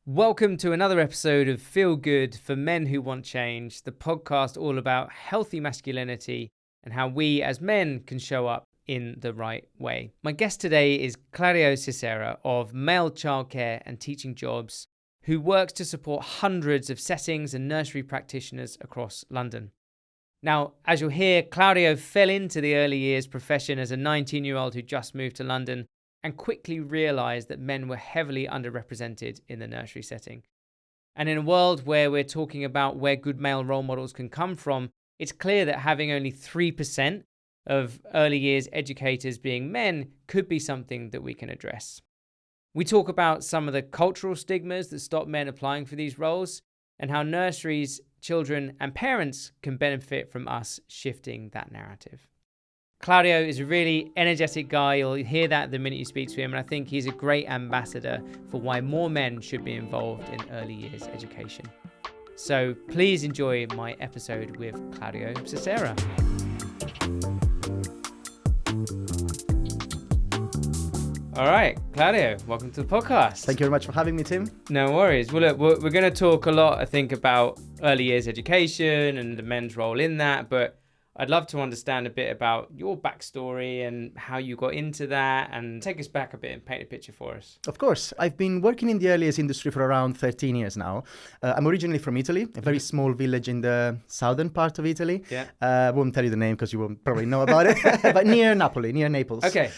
Welcome to another episode of Feel Good for Men Who Want Change, the podcast all about healthy masculinity and how we as men can show up in the right way. My guest today is Claudio Sisera of Male Childcare and Teaching Jobs, who works to support hundreds of settings and nursery practitioners across London. Now, as you'll hear, Claudio fell into the early years profession as a 19-year-old who just moved to London and quickly realised that men were heavily underrepresented in the nursery setting. And in a world where we're talking about where good male role models can come from, it's clear that having only 3% of early years educators being men could be something that we can address. We talk about some of the cultural stigmas that stop men applying for these roles and how nurseries, children and parents can benefit from us shifting that narrative. Claudio is a really energetic guy. You'll hear that the minute you speak to him, and I think he's a great ambassador for why more men should be involved in early years education. So please enjoy my episode with Claudio Sisera. All right, Claudio, welcome to the podcast. Thank you very much for having me, Tim. No worries. Well, look, we're going to talk a lot, I think, about early years education and the men's role in that, but I'd love to understand a bit about your backstory and how you got into that, and take us back a bit and paint a picture for us. Of course. I've been working in the early years industry for around 13 years now. I'm originally from Italy, a very small village in the southern part of Italy. Yeah. I won't tell you the name because you won't probably know about it, but near Napoli, near Naples. Okay.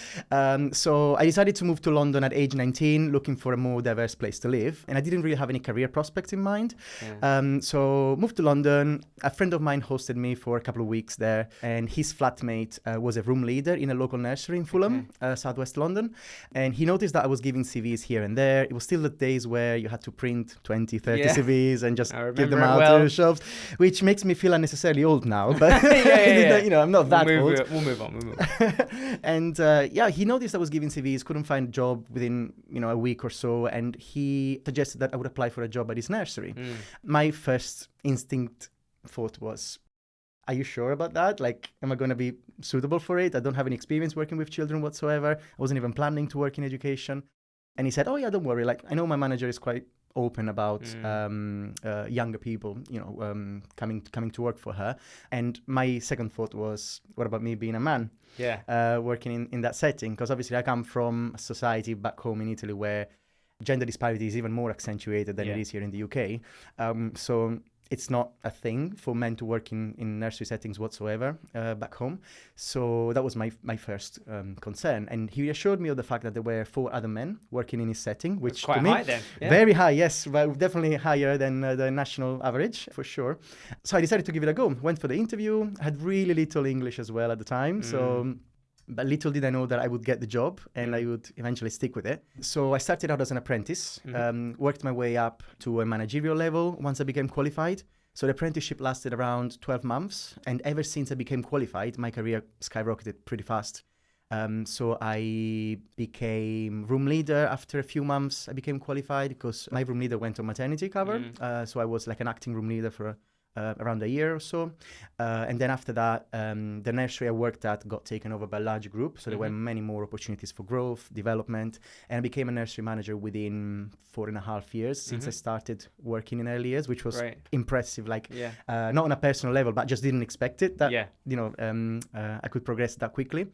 So I decided to move to London at age 19, looking for a more diverse place to live. And I didn't really have any career prospects in mind. Yeah. So moved to London. A friend of mine hosted me for a couple of weeks there. And his flatmate was a room leader in a local nursery in Fulham, southwest London. And he noticed that I was giving CVs here and there. It was still the days where you had to print 20, 30 CVs and just give them out to the shops, which makes me feel unnecessarily old now. But you know, I'm not that old. We'll move on. And he noticed I was giving CVs, couldn't find a job within a week or so. And he suggested that I would apply for a job at his nursery. My first thought was, are you sure about that? Like, am I going to be suitable for it? I don't have any experience working with children whatsoever. I wasn't even planning to work in education. And he said, oh yeah, don't worry. Like, I know my manager is quite open about younger people, coming to work for her. And my second thought was, what about me being a man? Yeah. Working in that setting? Because obviously I come from a society back home in Italy where gender disparity is even more accentuated than it is here in the UK. So it's not a thing for men to work in nursery settings whatsoever back home. So that was my first concern. And he reassured me of the fact that there were 4 other men working in his setting, which quite to me, high then. Yeah. Very high, yes, but definitely higher than the national average, for sure. So I decided to give it a go. Went for the interview, had really little English as well at the time. But little did I know that I would get the job and I would eventually stick with it. So I started out as an apprentice, worked my way up to a managerial level once I became qualified. So the apprenticeship lasted around 12 months. And ever since I became qualified, my career skyrocketed pretty fast. So I became room leader after a few months. I became qualified because my room leader went on maternity cover. So I was like an acting room leader for around a year or so. And then after that, the nursery I worked at got taken over by a large group. So there were many more opportunities for growth, development. And I became a nursery manager within 4.5 years since I started working in early years, which was impressive. Like, not on a personal level, but just didn't expect it that, I could progress that quickly.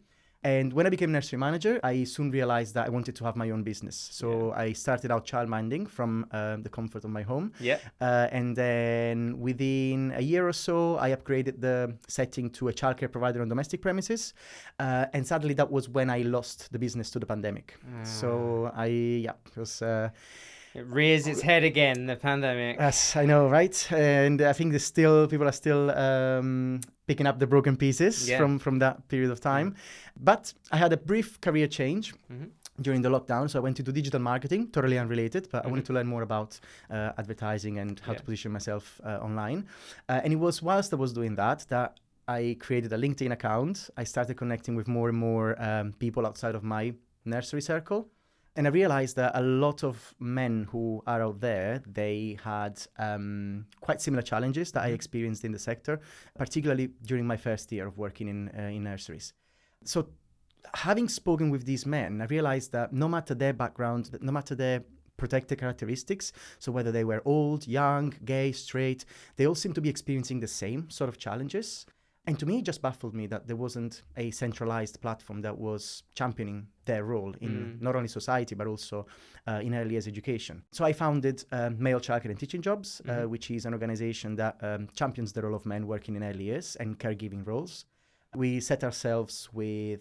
And when I became nursery manager, I soon realized that I wanted to have my own business. So I started out childminding from the comfort of my home. And then within a year or so, I upgraded the setting to a childcare provider on domestic premises. And sadly, that was when I lost the business to the pandemic. So it was... It rears its head again, the pandemic. Yes, I know, right? And I think people are still picking up the broken pieces from that period of time. But I had a brief career change during the lockdown. So I went into digital marketing, totally unrelated, but I wanted to learn more about advertising and how to position myself online. And it was whilst I was doing that I created a LinkedIn account. I started connecting with more and more people outside of my nursery circle. And I realized that a lot of men who are out there, they had quite similar challenges that I experienced in the sector, particularly during my first year of working in nurseries. So having spoken with these men, I realized that no matter their background, no matter their protected characteristics. So whether they were old, young, gay, straight, they all seem to be experiencing the same sort of challenges. And to me, it just baffled me that there wasn't a centralized platform that was championing their role in not only society, but also in early years education. So I founded Male Childcare and Teaching Jobs, which is an organization that champions the role of men working in early years and caregiving roles. We set ourselves to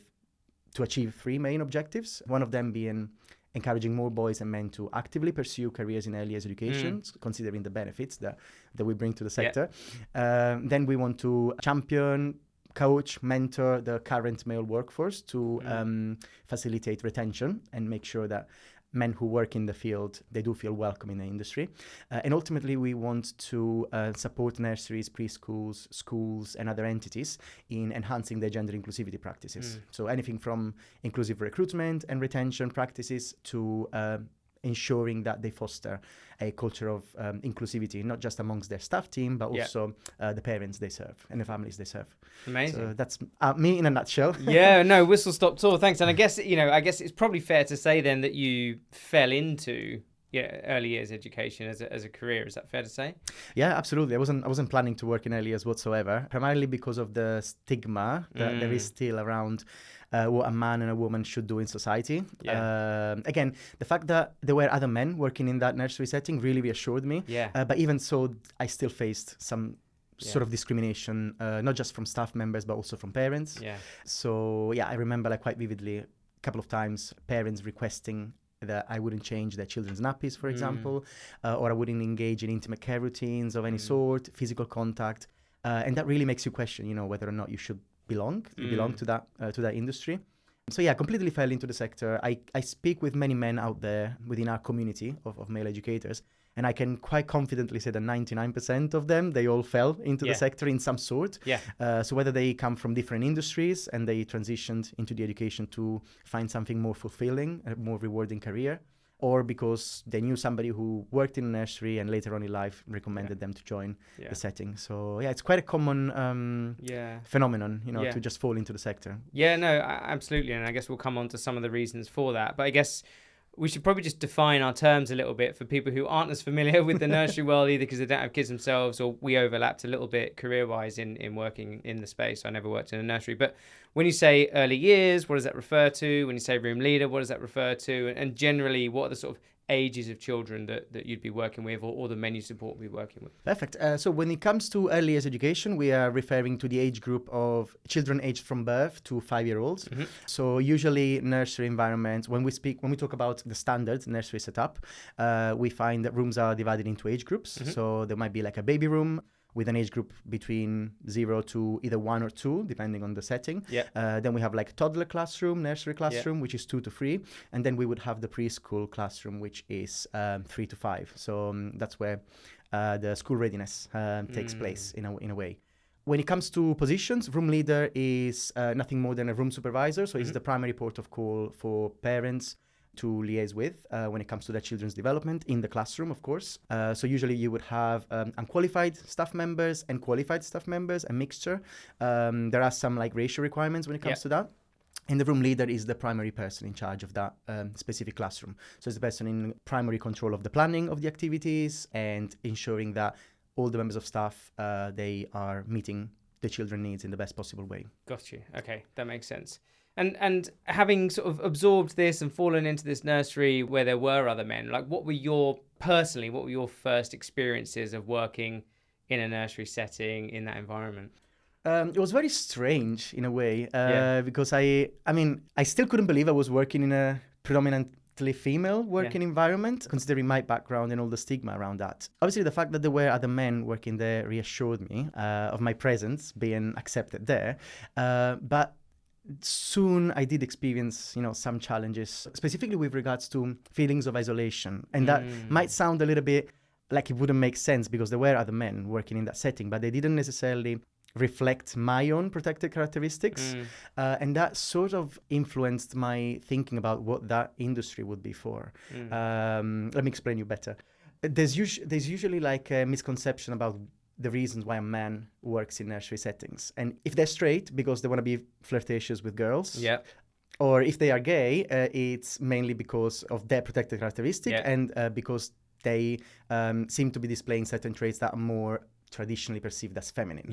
achieve 3 main objectives, one of them being encouraging more boys and men to actively pursue careers in early years education, considering the benefits that we bring to the sector. Then we want to champion, coach, mentor the current male workforce to facilitate retention and make sure that men who work in the field, they do feel welcome in the industry. And ultimately, we want to support nurseries, preschools, schools, and other entities in enhancing their gender inclusivity practices. So anything from inclusive recruitment and retention practices to ensuring that they foster a culture of inclusivity, not just amongst their staff team, but also the parents they serve and the families they serve. Amazing. So that's me in a nutshell. Yeah, no, whistle stop tour. Thanks. And I guess it's probably fair to say then that you fell into early years education as a career. Is that fair to say? Yeah, absolutely. I wasn't planning to work in early years whatsoever, primarily because of the stigma that there is still around what a man and a woman should do in society. Again, the fact that there were other men working in that nursery setting really reassured me. But even so, I still faced some sort of discrimination, not just from staff members, but also from parents. So I remember quite vividly a couple of times parents requesting that I wouldn't change their children's nappies, for example, or I wouldn't engage in intimate care routines of any sort, physical contact. And that really makes you question, whether or not you should belong to that industry. So completely fell into the sector. I speak with many men out there within our community of male educators, and I can quite confidently say that 99% of them, they all fell into the sector in some sort. So whether they come from different industries and they transitioned into the education to find something more fulfilling, a more rewarding career, or because they knew somebody who worked in a nursery and later on in life recommended them to join the setting. So it's quite a common phenomenon, to just fall into the sector. Yeah, no, absolutely. And I guess we'll come on to some of the reasons for that. But I guess we should probably just define our terms a little bit for people who aren't as familiar with the nursery world, either because they don't have kids themselves or we overlapped a little bit career-wise in working in the space. I never worked in a nursery. But when you say early years, what does that refer to? When you say room leader, what does that refer to? And generally, what are the sort of ages of children that you'd be working with or the menu support we'd be working with? Perfect. So when it comes to early years education, we are referring to the age group of children aged from birth to 5-year-olds. So usually nursery environments, when we talk about the standard nursery setup, we find that rooms are divided into age groups. So there might be like a baby room with an age group between 0 to either 1 or 2, depending on the setting. Then we have like toddler classroom, nursery classroom, which is 2 to 3. And then we would have the preschool classroom, which is 3 to 5. So that's where the school readiness takes place in a way. When it comes to positions, room leader is nothing more than a room supervisor. So it's the primary port of call for parents to liaise with when it comes to their children's development in the classroom, of course. So usually you would have unqualified staff members and qualified staff members, a mixture. There are some ratio requirements when it comes to that. And the room leader is the primary person in charge of that specific classroom. So it's the person in primary control of the planning of the activities and ensuring that all the members of staff, they are meeting the children's needs in the best possible way. Got you. Okay, that makes sense. And having sort of absorbed this and fallen into this nursery where there were other men, what were your first experiences of working in a nursery setting in that environment? It was very strange in a way because I still couldn't believe I was working in a predominantly female working environment, considering my background and all the stigma around that. Obviously, the fact that there were other men working there reassured me of my presence being accepted there. But soon I did experience, some challenges, specifically with regards to feelings of isolation. And that might sound a little bit like it wouldn't make sense because there were other men working in that setting, but they didn't necessarily reflect my own protected characteristics. And that sort of influenced my thinking about what that industry would be for. Let me explain you better. There's usually a misconception about the reasons why a man works in nursery settings. And if they're straight because they want to be flirtatious with girls, Or if they are gay, it's mainly because of their protected characteristic and because they seem to be displaying certain traits that are more traditionally perceived as feminine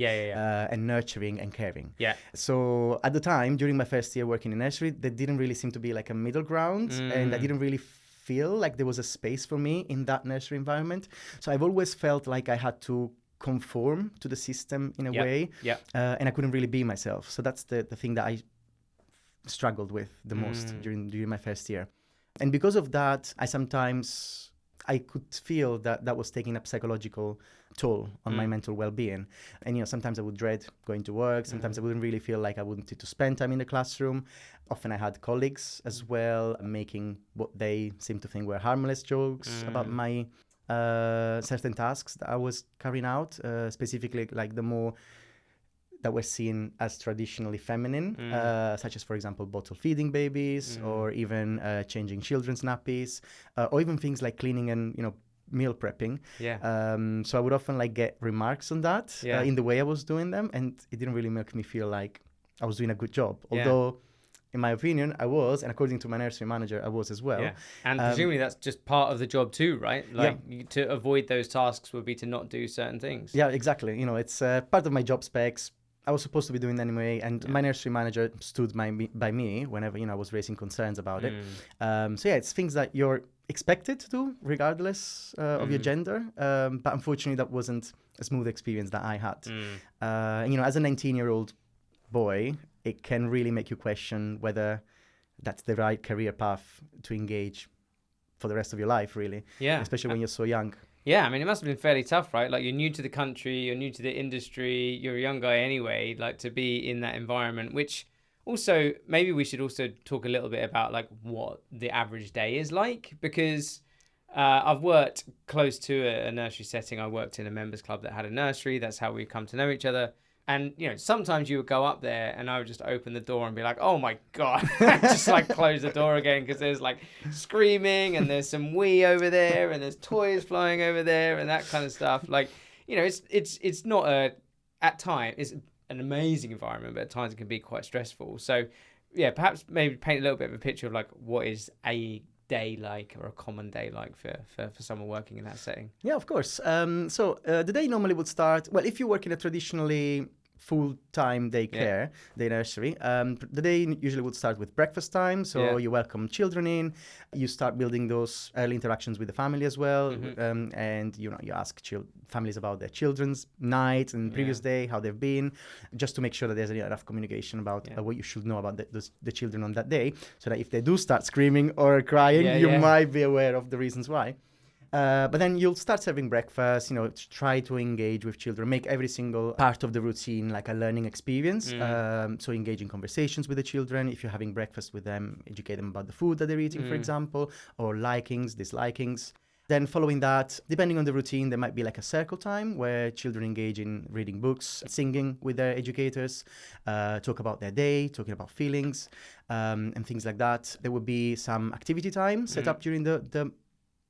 and nurturing and caring. So at the time, during my first year working in nursery, there didn't really seem to be like a middle ground, and I didn't really feel like there was a space for me in that nursery environment. So I've always felt like I had to conform to the system in a way, and I couldn't really be myself. So that's the thing that I struggled with the most during my first year. And because of that, I could feel that was taking a psychological toll on my mental well-being. And, sometimes I would dread going to work. Sometimes I wouldn't really feel like I wanted to spend time in the classroom. Often I had colleagues as well making what they seemed to think were harmless jokes about my certain tasks that I was carrying out, specifically like the more that were seen as traditionally feminine, such as, for example, bottle feeding babies, or even changing children's nappies, or even things like cleaning and, meal prepping. So I would often get remarks on that in the way I was doing them, and it didn't really make me feel like I was doing a good job. Although, in my opinion, I was, and according to my nursery manager, I was as well. And presumably that's just part of the job too, right? To avoid those tasks would be to not do certain things. Yeah, exactly. It's part of my job specs. I was supposed to be doing that anyway, and my nursery manager stood by me whenever I was raising concerns about it. So it's things that you're expected to do regardless of your gender, but unfortunately that wasn't a smooth experience that I had. As a 19-year-old boy, it can really make you question whether that's the right career path to engage for the rest of your life, really. Especially when you're so young. Yeah, I mean, it must have been fairly tough, right? Like, you're new to the country, you're new to the industry, you're a young guy anyway, to be in that environment, which also, maybe we should also talk a little bit about, what the average day is like, because I've worked close to a nursery setting. I worked in a members club that had a nursery. That's how we come to know each other. And, sometimes you would go up there and I would just open the door and be like, oh my God, just close the door again, because there's screaming and there's some wee over there and there's toys flying over there and that kind of stuff. It's not at times, it's an amazing environment, but at times it can be quite stressful. So perhaps maybe paint a little bit of a picture of what is a day like, or a common day like for someone working in that setting. Yeah, of course. So the day normally would start, well, if you work in a traditionally full-time daycare, day nursery, the day usually would start with breakfast time. So you welcome children in, you start building those early interactions with the family as well, and you ask families about their children's night and previous day, how they've been, just to make sure that there's enough communication about what you should know about the children on that day, so that if they do start screaming or crying, you might be aware of the reasons why. But then you'll start serving breakfast, try to engage with children, make every single part of the routine like a learning experience. So engage in conversations with the children. If you're having breakfast with them, educate them about the food that they're eating, for example, or likings, dislikings. Then following that, depending on the routine, there might be a circle time where children engage in reading books, singing with their educators, talk about their day, talking about feelings, and things like that. There would be some activity time set up during the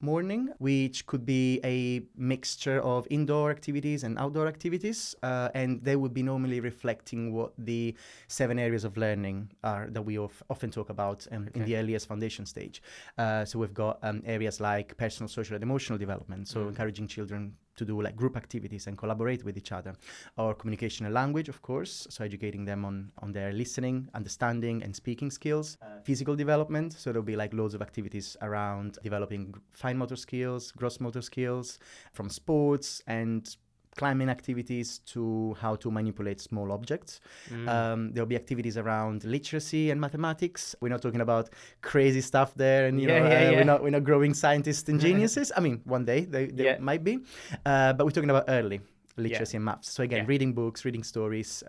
morning, which could be a mixture of indoor activities and outdoor activities, and they would be normally reflecting what the 7 areas of learning are that we often talk about in the earliest foundation stage. So we've got areas like personal, social, and emotional development, so encouraging children to do group activities and collaborate with each other, or communication and language, of course, so educating them on their listening, understanding, and speaking skills. Physical development, so there'll be loads of activities around developing fine motor skills, gross motor skills, from sports and climbing activities to how to manipulate small objects. There'll be activities around literacy and mathematics. We're not talking about crazy stuff there, and we're not growing scientists and geniuses. I mean, one day they might be, but we're talking about early literacy and maths. So again, reading books, reading stories,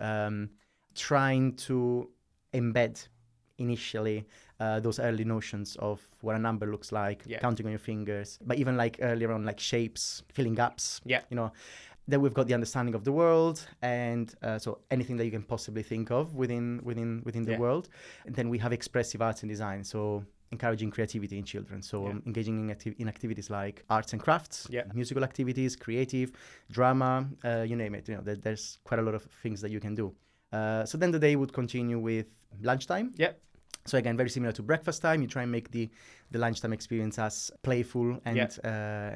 trying to embed initially those early notions of what a number looks like, counting on your fingers, but even earlier on, shapes, filling gaps. Then we've got the understanding of the world, and so anything that you can possibly think of within the world. And then we have expressive arts and design, so encouraging creativity in children. So engaging in activities like arts and crafts, musical activities, creative, drama, you name it. There's quite a lot of things that you can do. So then the day would continue with lunchtime. So again, very similar to breakfast time. You try and make the lunchtime experience as playful and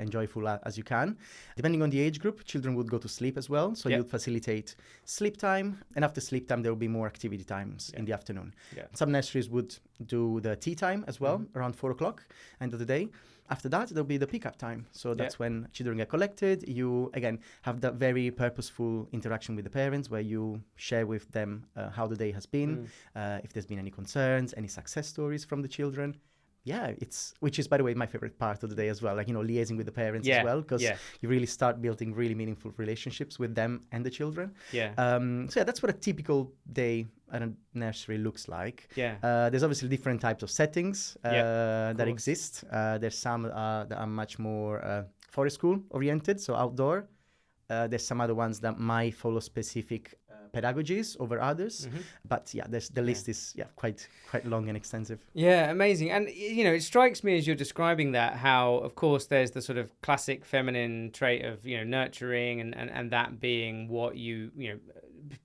enjoyable as you can. Depending on the age group, children would go to sleep as well. So you'd facilitate sleep time. And after sleep time, there will be more activity times in the afternoon. Yeah. Some nurseries would do the tea time as well, around 4 o'clock, end of the day. After that, there'll be the pick-up time. So that's when children get collected. You, again, have that very purposeful interaction with the parents where you share with them how the day has been, if there's been any concerns, any success stories from the children. Yeah, which is, by the way, my favorite part of the day as well, like, liaising with the parents as well, because you really start building really meaningful relationships with them and the children. So that's what a typical day at a nursery looks like. There's obviously different types of settings that exist. There's some that are much more forest school oriented, so outdoor. There's some other ones that might follow specific pedagogies over others, but the list is quite long and extensive. Yeah, amazing. And it strikes me as you're describing that, how of course there's the sort of classic feminine trait of nurturing and that being what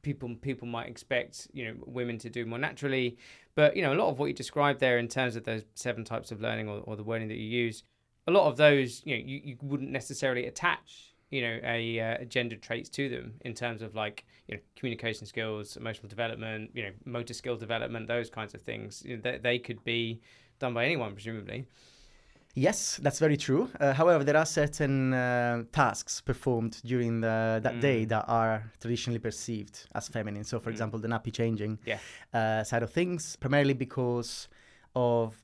people might expect women to do more naturally, but a lot of what you described there in terms of those 7 types of learning or the wording that you use, a lot of those you wouldn't necessarily attach a gender traits to them in terms of like communication skills, emotional development, motor skill development, those kinds of things. They could be done by anyone, presumably. Yes, that's very true. However, there are certain tasks performed during that day that are traditionally perceived as feminine. So, for example, the nappy changing side of things, primarily because of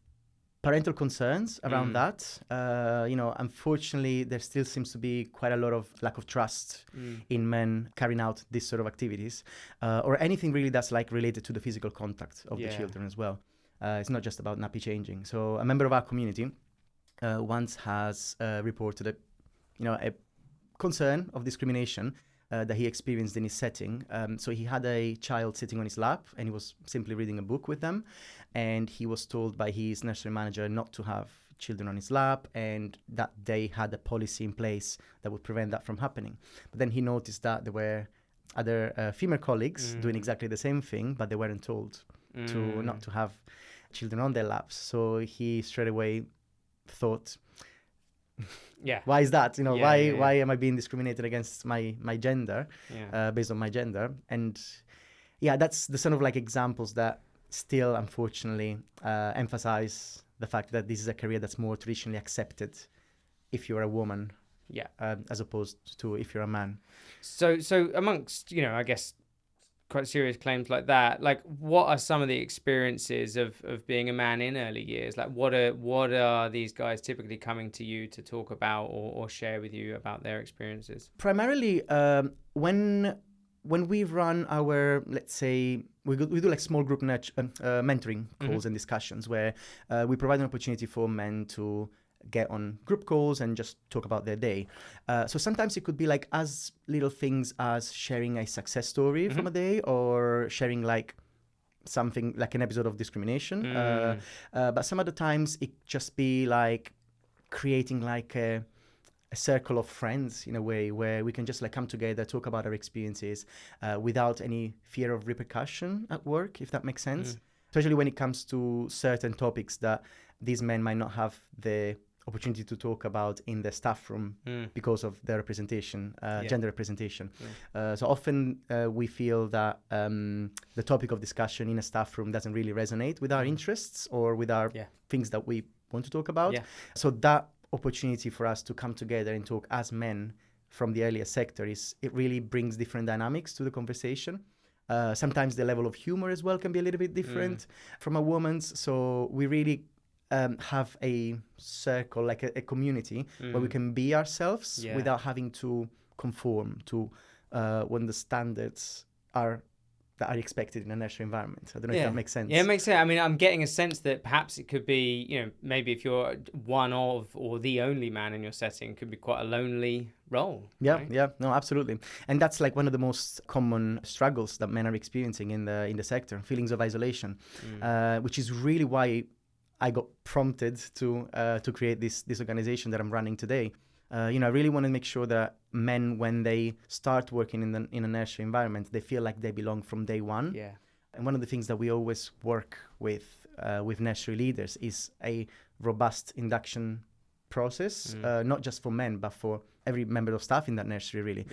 parental concerns around that. Unfortunately, there still seems to be quite a lot of lack of trust in men carrying out this sort of activities, or anything really that's like related to the physical contact of the children as well. It's not just about nappy changing. So a member of our community once has reported a concern of discrimination that he experienced in his setting. So he had a child sitting on his lap and he was simply reading a book with them. And he was told by his nursery manager not to have children on his lap, and that they had a policy in place that would prevent that from happening. But then he noticed that there were other female colleagues doing exactly the same thing, but they weren't told to not to have children on their laps. So he straight away thought, why is that? Why am I being discriminated against my gender, based on my gender? And that's the sort of like examples that still unfortunately emphasize the fact that this is a career that's more traditionally accepted if you're a woman, as opposed to if you're a man. So amongst I guess quite serious claims like that, like what are some of the experiences of being a man in early years? Like what are these guys typically coming to you to talk about or share with you about their experiences? Primarily when we run our, let's say, we do like small group mentoring calls and discussions where we provide an opportunity for men to get on group calls and just talk about their day. So sometimes it could be like as little things as sharing a success story from a day, or sharing like something like an episode of discrimination. But some other times it just be like creating like a circle of friends in a way where we can just like come together, talk about our experiences without any fear of repercussion at work, if that makes sense. Especially when it comes to certain topics that these men might not have the opportunity to talk about in the staff room because of their representation, gender representation. So often we feel that the topic of discussion in a staff room doesn't really resonate with our interests or with our things that we want to talk about. So that opportunity for us to come together and talk as men from the earlier sector it really brings different dynamics to the conversation. Sometimes the level of humor as well can be a little bit different from a woman's. So we really have a circle, like a community where we can be ourselves without having to conform to when the standards that are expected in a nursery environment. I don't know if that makes sense. Yeah, it makes sense. I mean, I'm getting a sense that perhaps it could be, maybe if you're one of or the only man in your setting, it could be quite a lonely role. Right? No, absolutely. And that's like one of the most common struggles that men are experiencing in the sector, feelings of isolation, which is really why I got prompted to create this organization that I'm running today. I really want to make sure that men, when they start working in a nursery environment, they feel like they belong from day one. And one of the things that we always work with with nursery leaders is a robust induction process, not just for men, but for every member of staff in that nursery, really,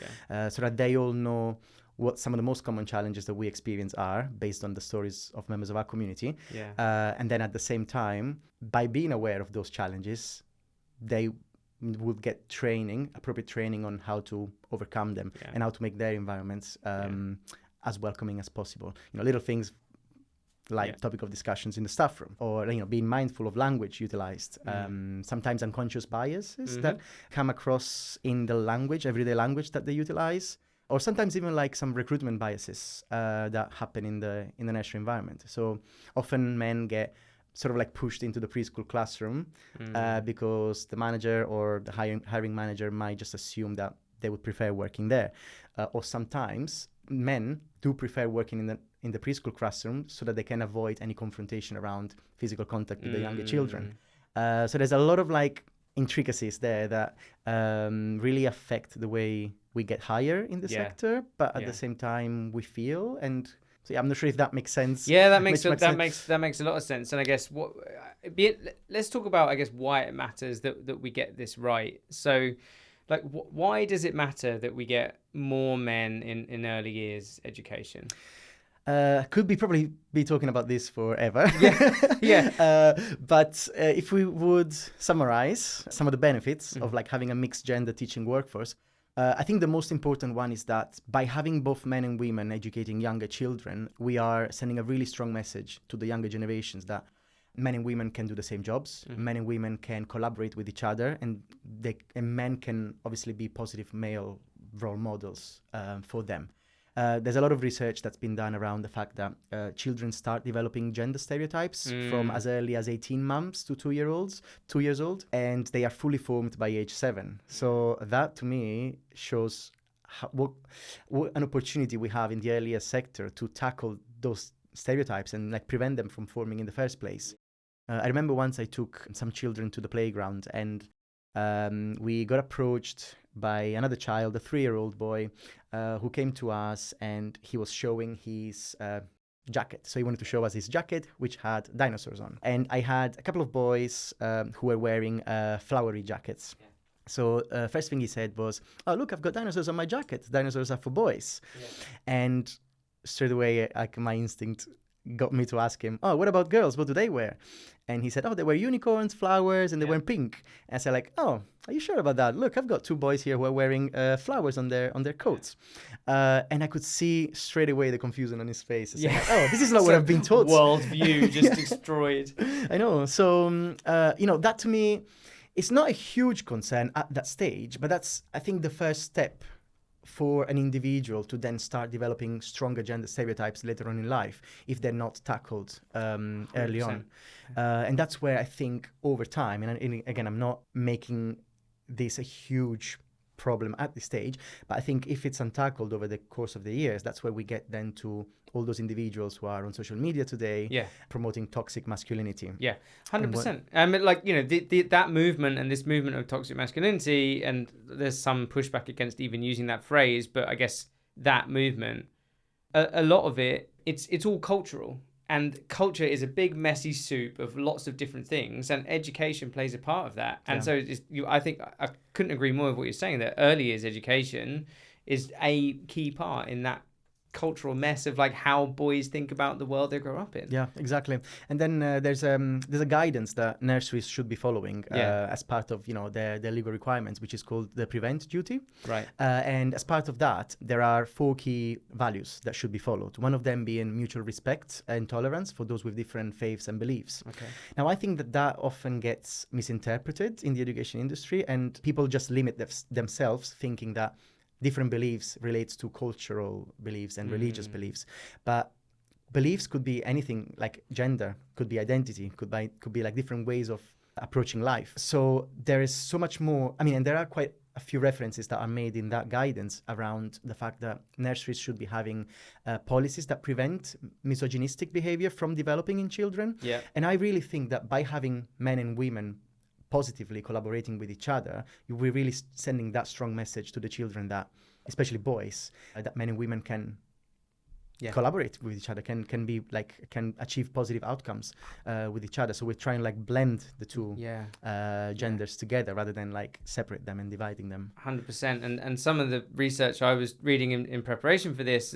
so that they all know what some of the most common challenges that we experience are based on the stories of members of our community. And then at the same time, by being aware of those challenges, they will get appropriate training on how to overcome them and how to make their environments as welcoming as possible. Little things like topic of discussions in the staff room, or being mindful of language utilized. Sometimes unconscious biases that come across in the everyday language that they utilize, or sometimes even like some recruitment biases that happen in the nursery environment. So often men get sort of like pushed into the preschool classroom because the manager or the hiring manager might just assume that they would prefer working there, or sometimes men do prefer working in the preschool classroom so that they can avoid any confrontation around physical contact with the younger children. So there's a lot of like intricacies there that really affect the way we get hired in the sector, but at the same time we feel. And so I'm not sure if that makes sense. Yeah, that makes a lot of sense. And I guess let's talk about, I guess, why it matters that we get this right. So, like, why does it matter that we get more men in early years education? Could probably be talking about this forever. Yeah. But if we would summarize some of the benefits of like having a mixed gender teaching workforce, I think the most important one is that by having both men and women educating younger children, we are sending a really strong message to the younger generations that men and women can do the same jobs. Men and women can collaborate with each other, and men can obviously be positive male role models for them. There's a lot of research that's been done around the fact that children start developing gender stereotypes from as early as 18 months to 2 years old, and they are fully formed by age 7. So that to me shows what an opportunity we have in the earlier sector to tackle those stereotypes and like prevent them from forming in the first place. I remember once I took some children to the playground, and we got approached by another child, a 3-year-old boy, who came to us, and he was showing his jacket. So he wanted to show us his jacket, which had dinosaurs on. And I had a couple of boys who were wearing flowery jackets. Yeah. So first thing he said was, "Oh, look, I've got dinosaurs on my jacket. Dinosaurs are for boys." Yeah. And straight away, like, my instinct got me to ask him, "Oh, what about girls? What do they wear?" And he said, "Oh, they wear unicorns, flowers, and they wear pink." And I said, like, "Oh, are you sure about that? Look, I've got 2 boys here who are wearing flowers on their coats." And I could see straight away the confusion on his face. Like, "Oh, this is not what I've been taught." Worldview just destroyed. I know. So, that to me, it's not a huge concern at that stage, but that's, I think, the first step for an individual to then start developing stronger gender stereotypes later on in life if they're not tackled early on. And that's where I think over time, and again, I'm not making this a huge problem at this stage, but I think if it's untackled over the course of the years, that's where we get then to all those individuals who are on social media today promoting toxic masculinity. 100%. I mean, like, that movement and this movement of toxic masculinity, and there's some pushback against even using that phrase, but I guess that movement, a lot of it's all cultural. And culture is a big messy soup of lots of different things, and education plays a part of that. And so I think I couldn't agree more with what you're saying, that early years education is a key part in that cultural mess of like how boys think about the world they grow up in. Yeah, exactly. And then there's a guidance that nurseries should be following as part of their legal requirements, which is called the prevent duty. Right. And as part of that, there are 4 key values that should be followed. One of them being mutual respect and tolerance for those with different faiths and beliefs. Okay. Now, I think that often gets misinterpreted in the education industry, and people just limit themselves thinking that different beliefs relates to cultural beliefs and religious beliefs. But beliefs could be anything, like gender, could be identity, could be like different ways of approaching life. So there is so much more. I mean, and there are quite a few references that are made in that guidance around the fact that nurseries should be having policies that prevent misogynistic behavior from developing in children. Yeah. And I really think that by having men and women positively collaborating with each other, we're really sending that strong message to the children that, especially boys, that men and women can collaborate with each other, can achieve positive outcomes with each other. So we're trying to like blend the two genders together rather than like separate them and dividing them. 100%. And some of the research I was reading in preparation for this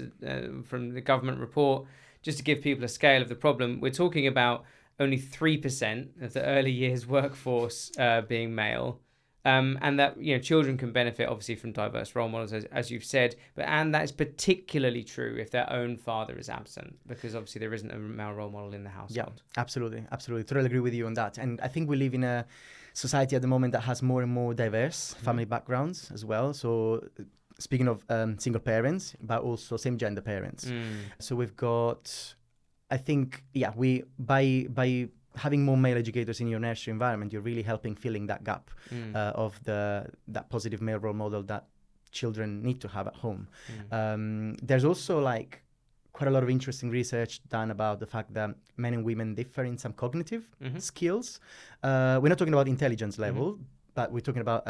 from the government report, just to give people a scale of the problem, we're talking about only 3% of the early years workforce being male. And that, you know, children can benefit obviously from diverse role models, as you've said, and that is particularly true if their own father is absent, because obviously there isn't a male role model in the household. Yeah, absolutely. Totally agree with you on that. And I think we live in a society at the moment that has more and more diverse family backgrounds as well. So speaking of single parents, but also same gender parents. So we've got, I think, we by having more male educators in your nursery environment, you're really helping filling that gap of that positive male role model that children need to have at home. There's also like quite a lot of interesting research done about the fact that men and women differ in some cognitive skills. We're not talking about intelligence level, but we're talking about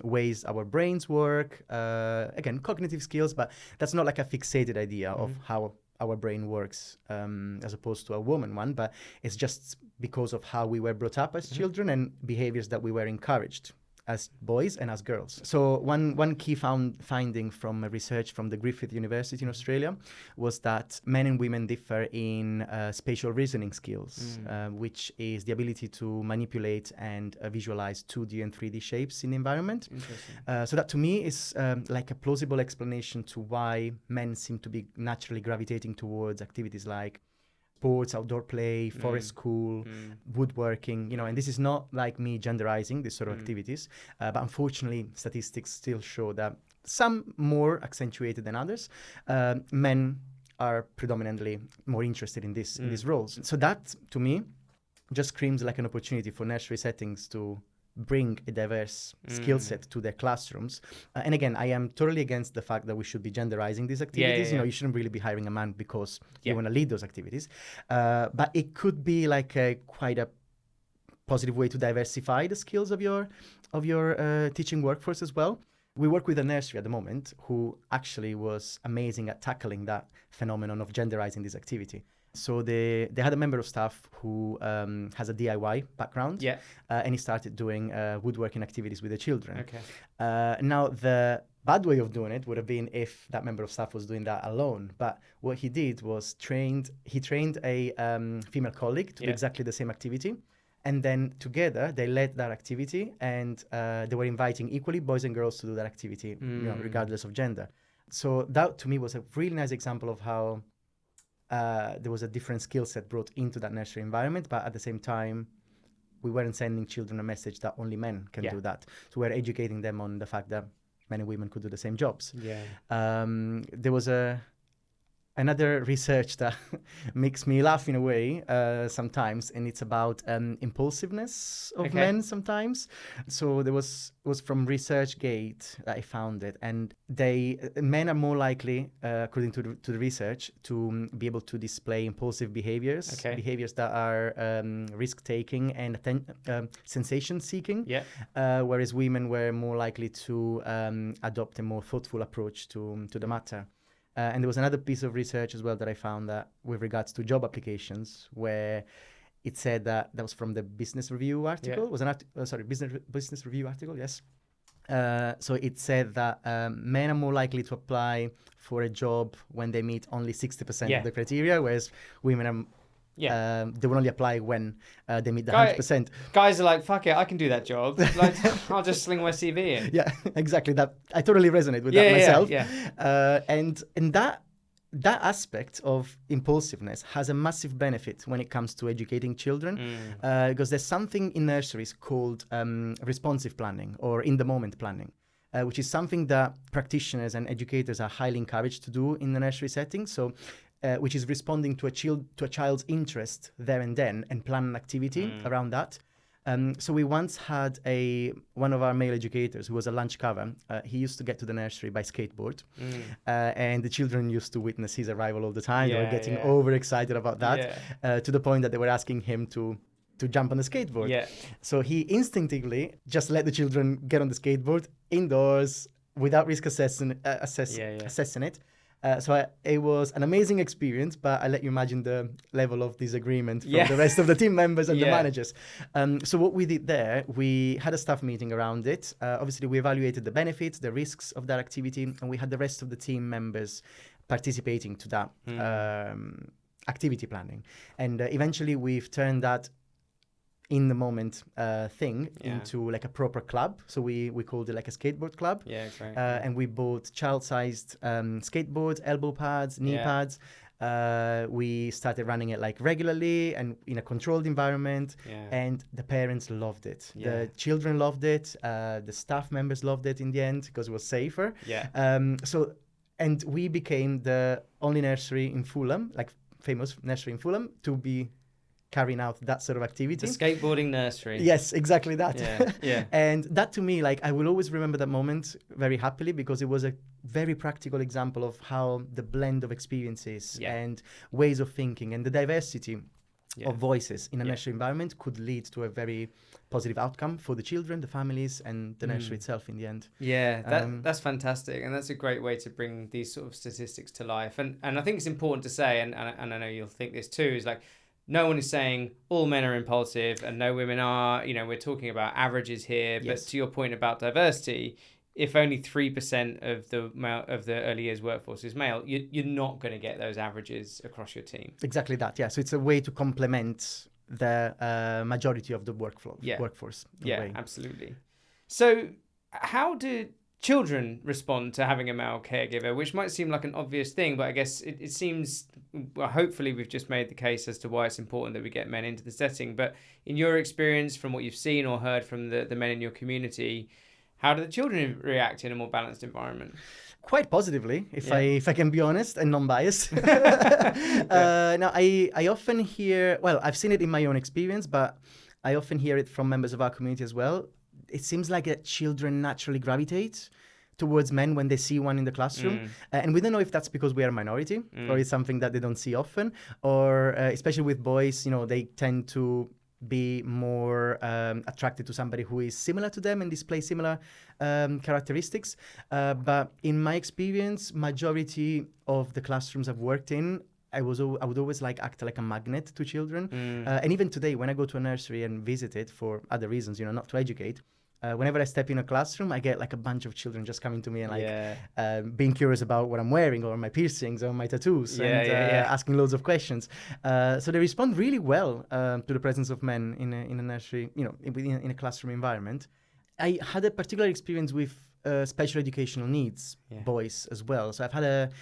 ways our brains work. Again, cognitive skills, but that's not like a fixated idea of how our brain works as opposed to a woman one, but it's just because of how we were brought up as children and behaviors that we were encouraged as boys and as girls. So one key finding from research from the Griffith University in Australia was that men and women differ in spatial reasoning skills, which is the ability to manipulate and visualize 2D and 3D shapes in the environment. So that to me is like a plausible explanation to why men seem to be naturally gravitating towards activities like sports, outdoor play, forest school, woodworking, you know, and this is not like me genderizing this sort of activities, but unfortunately statistics still show that some more accentuated than others, men are predominantly more interested in these roles. So that to me just screams like an opportunity for nursery settings to bring a diverse skill set to their classrooms. And again, I am totally against the fact that we should be genderizing these activities. You know, you shouldn't really be hiring a man because you want to lead those activities. But it could be like quite a positive way to diversify the skills of your teaching workforce as well. We work with a nursery at the moment who actually was amazing at tackling that phenomenon of genderizing this activity. So they had a member of staff who has a DIY background, and he started doing woodworking activities with the children. Now, the bad way of doing it would have been if that member of staff was doing that alone. But what he did was he trained a female colleague to do exactly the same activity. And then together they led that activity, and they were inviting equally boys and girls to do that activity, you know, regardless of gender. So that to me was a really nice example of how there was a different skill set brought into that nursery environment, but at the same time, we weren't sending children a message that only men can do that. So we're educating them on the fact that men and women could do the same jobs. There was another research that makes me laugh in a way sometimes, and it's about impulsiveness of men sometimes. So there was from ResearchGate that I found it, and men are more likely, according to the research, to be able to display impulsive behaviors, behaviors that are risk-taking and sensation-seeking, whereas women were more likely to adopt a more thoughtful approach to the matter. And there was another piece of research as well that I found that with regards to job applications, where it said that was from the Business Review article. It was an Business Review article, yes. So it said that men are more likely to apply for a job when they meet only 60% of the criteria, whereas women are they will only apply when they meet the 100%. Guys are like, fuck it, I can do that job. Like, I'll just sling my CV in. Yeah, exactly. That I totally resonate with that myself. And that aspect of impulsiveness has a massive benefit when it comes to educating children, because there's something in nurseries called responsive planning or in-the-moment planning, which is something that practitioners and educators are highly encouraged to do in the nursery setting. So which is responding to a child's interest there and then and plan an activity around that. So we once had one of our male educators who was a lunch cover. He used to get to the nursery by skateboard, and the children used to witness his arrival all the time. They were getting overexcited about that, to the point that they were asking him to jump on the skateboard. So he instinctively just let the children get on the skateboard indoors without risk assessing it. It was an amazing experience, but I let you imagine the level of disagreement from the rest of the team members and the managers. So what we did there, we had a staff meeting around it. Obviously, we evaluated the benefits, the risks of that activity, and we had the rest of the team members participating to that activity planning. And eventually, we've turned that in the moment thing into like a proper club. So we called it like a skateboard club. Yeah, great. And we bought child-sized skateboards, elbow pads, knee pads. We started running it like regularly and in a controlled environment. And the parents loved it. The children loved it. The staff members loved it in the end because it was safer. And we became the only nursery in Fulham, like famous nursery in Fulham, to be carrying out that sort of activity. The skateboarding nursery. Yes, exactly that. Yeah. And that to me, like I will always remember that moment very happily because it was a very practical example of how the blend of experiences and ways of thinking and the diversity of voices in a nursery environment could lead to a very positive outcome for the children, the families, and the nursery itself in the end. Yeah, that's fantastic. And that's a great way to bring these sort of statistics to life. And I think it's important to say, and I know you'll think this too, is like, no one is saying all men are impulsive and no women are. You know, we're talking about averages here. But to your point about diversity, if only 3% of the early years workforce is male, you're not going to get those averages across your team. Exactly that. Yeah. So it's a way to complement the majority of the workforce. Yeah, absolutely. So how do children respond to having a male caregiver, which might seem like an obvious thing, but I guess it seems, well, hopefully we've just made the case as to why it's important that we get men into the setting. But in your experience, from what you've seen or heard from the men in your community, how do the children react in a more balanced environment? Quite positively, if I can be honest and non-biased. Now, I often hear, well, I've seen it in my own experience, but I often hear it from members of our community as well. It seems like that children naturally gravitate towards men when they see one in the classroom. And we don't know if that's because we are a minority or it's something that they don't see often, or especially with boys, you know, they tend to be more attracted to somebody who is similar to them and display similar characteristics. But in my experience, majority of the classrooms I've worked in, I would always act like a magnet to children. And even today, when I go to a nursery and visit it for other reasons, you know, not to educate, whenever I step in a classroom, I get like a bunch of children just coming to me and being curious about what I'm wearing or my piercings or my tattoos asking loads of questions. So they respond really well to the presence of men in a nursery, you know, in a classroom environment. I had a particular experience with special educational needs boys as well. So I've had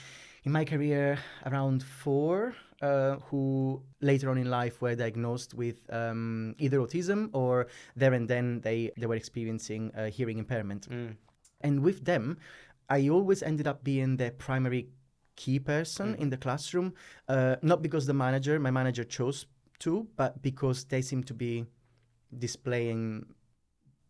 in my career around 4 who later on in life were diagnosed with either autism or there and then they were experiencing hearing impairment. And with them, I always ended up being the primary key person in the classroom, not because my manager chose to, but because they seem to be displaying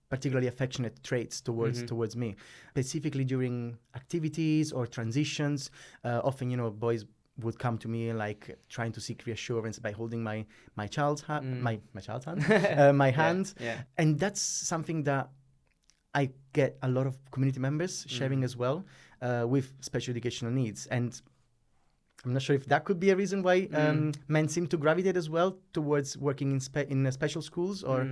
particularly affectionate traits towards me, specifically during activities or transitions. Often, you know, boys would come to me like trying to seek reassurance by holding my child's hand, my child's hand, my hand, and that's something that I get a lot of community members sharing as well with special educational needs. And I'm not sure if that could be a reason why men seem to gravitate as well towards working in special schools or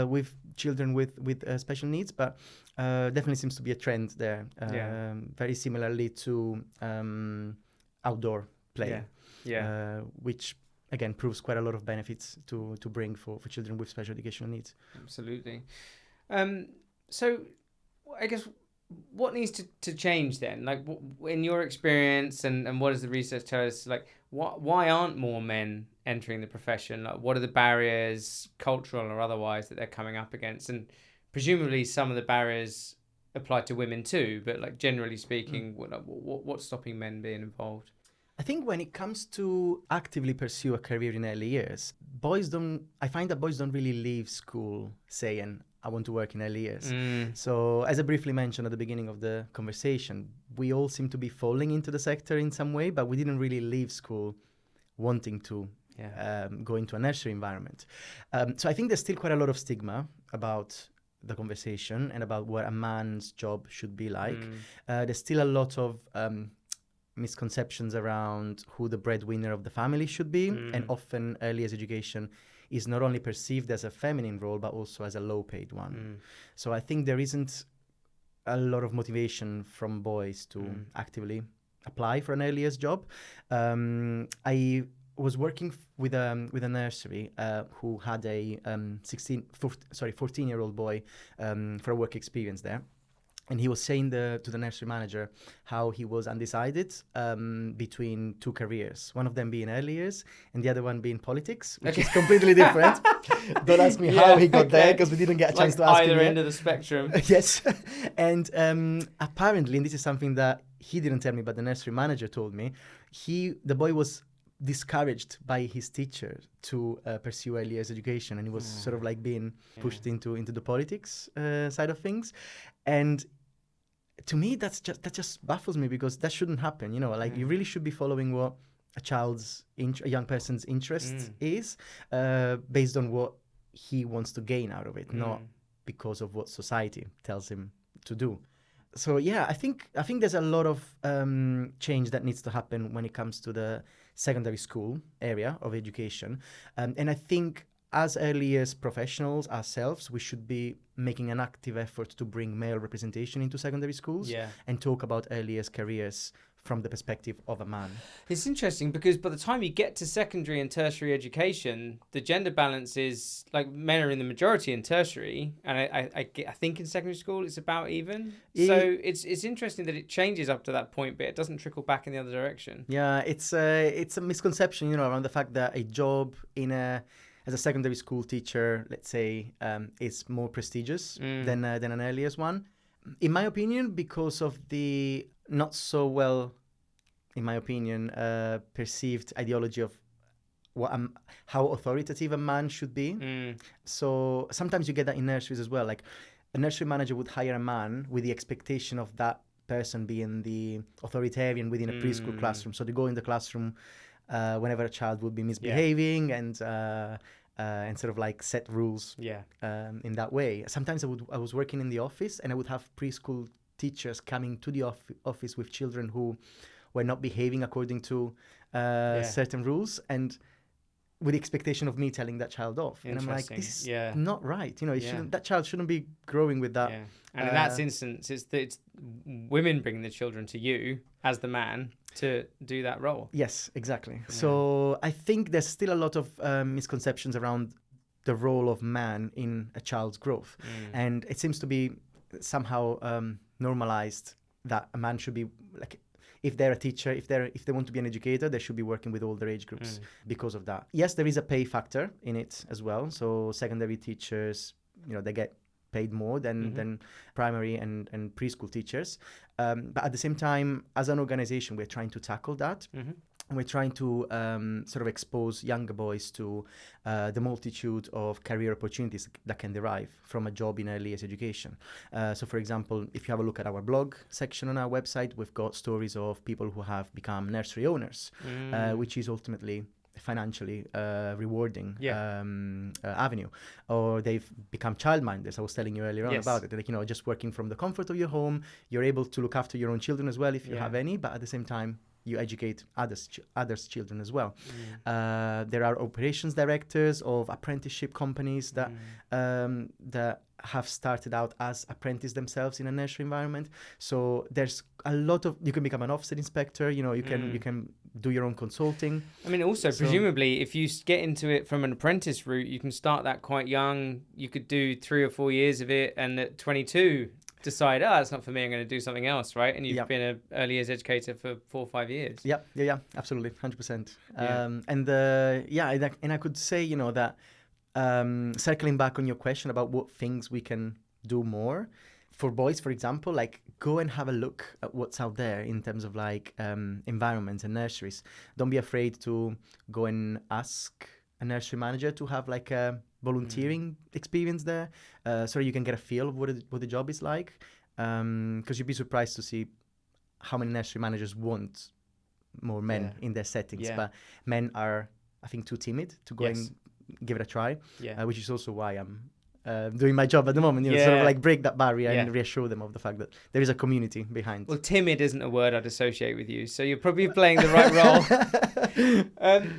with children with special needs, but definitely seems to be a trend there. Very similarly to outdoor play, which again proves quite a lot of benefits to bring for children with special educational needs. Absolutely. So I guess what needs to change then? Like in your experience and what does the research tell us? Like why aren't more men entering the profession? Like what are the barriers, cultural or otherwise, that they're coming up against? And presumably some of the barriers apply to women too, but like generally speaking, what's stopping men being involved? I think when it comes to actively pursue a career in early years, I find that boys don't really leave school saying, I want to work in early years. So as I briefly mentioned at the beginning of the conversation, we all seem to be falling into the sector in some way, but we didn't really leave school wanting to go into a nursery environment. So I think there's still quite a lot of stigma about the conversation and about what a man's job should be like. There's still a lot of misconceptions around who the breadwinner of the family should be. And often early years education is not only perceived as a feminine role, but also as a low-paid one. So I think there isn't a lot of motivation from boys to actively apply for an early years job. I was working with a nursery who had a 14-year-old boy for a work experience there. And he was saying to the nursery manager how he was undecided between two careers, one of them being early years and the other one being politics, which is completely different. Don't ask me how he got there, because we didn't get a chance to ask him. Either end of the spectrum. Yes. And apparently, and this is something that he didn't tell me, but the nursery manager told me, the boy was discouraged by his teacher to pursue early years education, and he was sort of like being pushed into the politics side of things. And to me, that just baffles me, because that shouldn't happen. You know, like you really should be following what a young person's interest is, based on what he wants to gain out of it, not because of what society tells him to do. So yeah, I think there's a lot of change that needs to happen when it comes to the secondary school area of education, and I think as early years professionals ourselves, we should be making an active effort to bring male representation into secondary schools and talk about early years careers from the perspective of a man. It's interesting because by the time you get to secondary and tertiary education, the gender balance is like men are in the majority in tertiary, and I think in secondary school it's about even. So it's interesting that it changes up to that point, but it doesn't trickle back in the other direction. Yeah, it's a misconception, you know, around the fact that a job as a secondary school teacher, let's say, is more prestigious than an early years one. In my opinion, because of the not so well, in my opinion, perceived ideology of how authoritative a man should be. So sometimes you get that in nurseries as well. Like a nursery manager would hire a man with the expectation of that person being the authoritarian within a preschool classroom. So they go in the classroom whenever a child would be misbehaving and sort of like set rules in that way. Sometimes I was working in the office and I would have preschool teachers coming to the office with children who were not behaving according to certain rules, and with the expectation of me telling that child off. And I'm like, this is not right. You know, that child shouldn't be growing with that. And in that instance, it's women bringing the children to you as the man to do that role. Yes, exactly. So I think there's still a lot of misconceptions around the role of man in a child's growth. And it seems to be somehow normalized that a man should be like, if they're a teacher, if they want to be an educator, they should be working with older age groups because of that. Yes, there is a pay factor in it as well. So secondary teachers, you know, they get paid more than primary and preschool teachers. But at the same time, as an organization, we're trying to tackle that. And we're trying to sort of expose younger boys to the multitude of career opportunities that can derive from a job in early years education. So, for example, if you have a look at our blog section on our website, we've got stories of people who have become nursery owners, which is ultimately financially rewarding avenue, or they've become childminders. I was telling you earlier on about it. Like, you know, just working from the comfort of your home, you're able to look after your own children as well if you have any, but at the same time, you educate others' children as well. There are operations directors of apprenticeship companies that have started out as apprentices themselves in a nursery environment. So there's a lot of, you can become an offset inspector, you know, you can do your own consulting. I mean, also, presumably, if you get into it from an apprentice route, you can start that quite young. You could do 3 or 4 years of it, and at 22, decide, it's not for me, I'm going to do something else, right? And you've been an early years educator for 4 or 5 years. Yeah, absolutely, 100%. And I could say, you know, that circling back on your question about what things we can do more, for boys, for example, like go and have a look at what's out there in terms of like environments and nurseries. Don't be afraid to go and ask a nursery manager to have like a volunteering experience there, so you can get a feel of what the job is like. Because you'd be surprised to see how many nursery managers want more men in their settings, but men are, I think, too timid to go and give it a try, which is also why I'm doing my job at the moment. Sort of like break that barrier and Yeah. reassure them of the fact that there is a community behind. Well, timid isn't a word I'd associate with you, so you're probably playing the right role.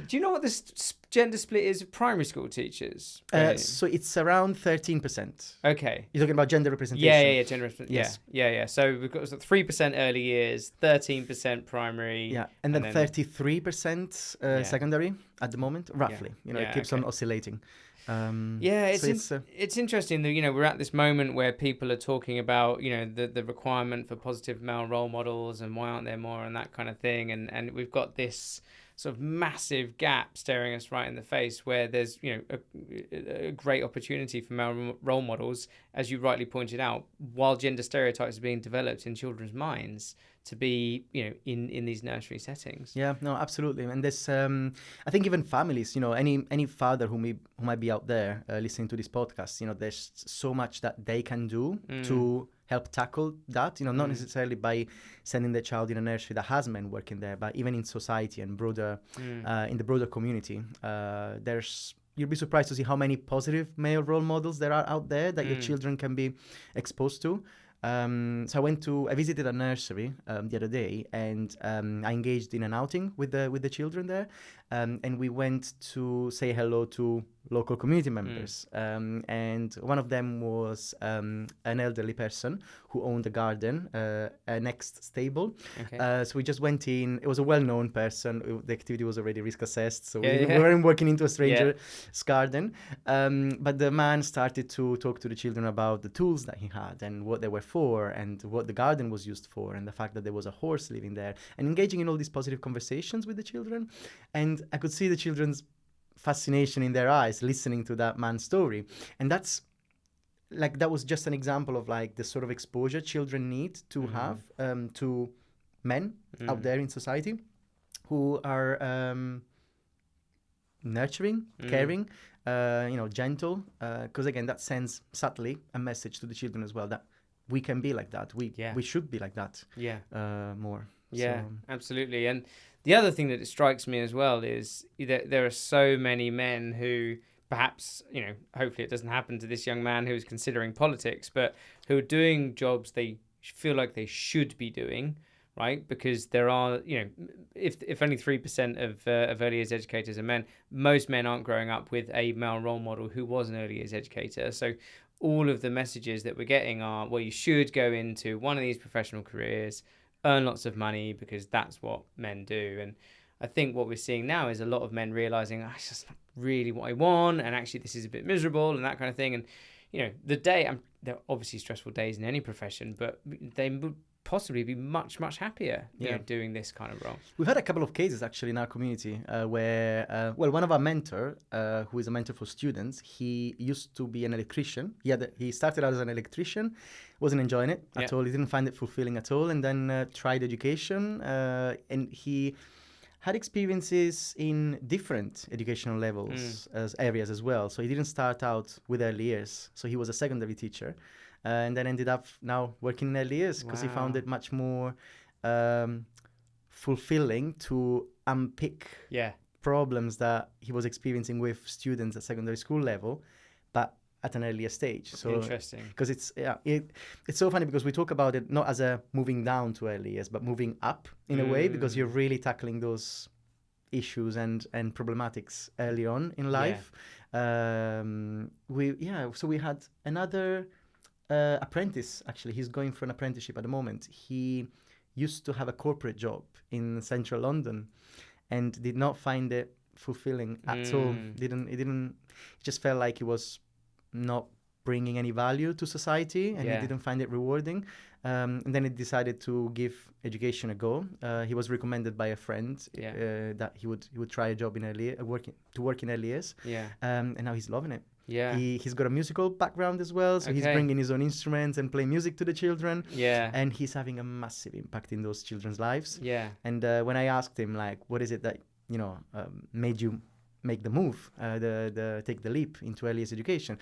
Do you know what the gender split is of primary school teachers? So it's around 13%. Okay. You're talking about gender representation? Yeah, gender representation. Yes. Yeah. So we've got 3% early years, 13% primary. Yeah, and then 33% secondary at the moment, roughly. It keeps on oscillating. It's interesting that we're at this moment where people are talking about the requirement for positive male role models and why aren't there more and that kind of thing, and we've got this sort of massive gap staring us right in the face where there's a great opportunity for male role models, as you rightly pointed out, while gender stereotypes are being developed in children's minds to be in these nursery settings. Yeah, no, absolutely. And there's I think even families, any father who might be out there listening to this podcast, there's so much that they can do to help tackle that, not necessarily by sending their child in a nursery that has men working there, but even in society and broader in the broader community. You'll be surprised to see how many positive male role models there are out there that your children can be exposed to. So I visited a nursery the other day, and I engaged in an outing with the children there, and we went to say hello to local community members. And one of them was an elderly person who owned a garden next stable. Okay. So we just went in. It was a well-known person. The activity was already risk assessed, so we weren't working into a stranger's garden. But the man started to talk to the children about the tools that he had and what they were for and what the garden was used for and the fact that there was a horse living there, and engaging in all these positive conversations with the children. And I could see the children's fascination in their eyes listening to that man's story. And that was just an example of the sort of exposure children need to have to men out there in society who are nurturing, caring, gentle, because again that sends subtly a message to the children as well that we can be like that, we should be like that more. Yeah, so. Absolutely. And the other thing that it strikes me as well is that there are so many men who perhaps, hopefully it doesn't happen to this young man who's considering politics, but who are doing jobs they feel like they should be doing, right? Because there are, if only 3% of early years educators are men, most men aren't growing up with a male role model who was an early years educator. So all of the messages that we're getting are, well, you should go into one of these professional careers, earn lots of money because that's what men do. And I think what we're seeing now is a lot of men realizing it's just not really what I want, and actually this is a bit miserable and that kind of thing. And there are obviously stressful days in any profession, but they would possibly be much, much happier doing this kind of role. We've had a couple of cases actually in our community where one of our mentor, who is a mentor for students, he used to be an electrician. He started out as an electrician, wasn't enjoying it at all. He didn't find it fulfilling at all, and then tried education, and he had experiences in different educational levels as areas as well. So he didn't start out with early years. So he was a secondary teacher, and then ended up now working in early years because he found it much more fulfilling to unpick problems that he was experiencing with students at secondary school level, but at an earlier stage. So interesting, because it's so funny because we talk about it not as a moving down to early years, but moving up in a way, because you're really tackling those issues and problematics early on in life. So we had another apprentice. Actually, he's going for an apprenticeship at the moment. He used to have a corporate job in central London and did not find it fulfilling at all. It just felt like he was not bringing any value to society, and he didn't find it rewarding. And then he decided to give education a go. He was recommended by a friend that he would try a job in work in early years. And now he's loving it. He's got a musical background as well, so he's bringing his own instruments and playing music to the children. And he's having a massive impact in those children's lives. And when I asked him, what is it that made you make the move, take the leap into early years education,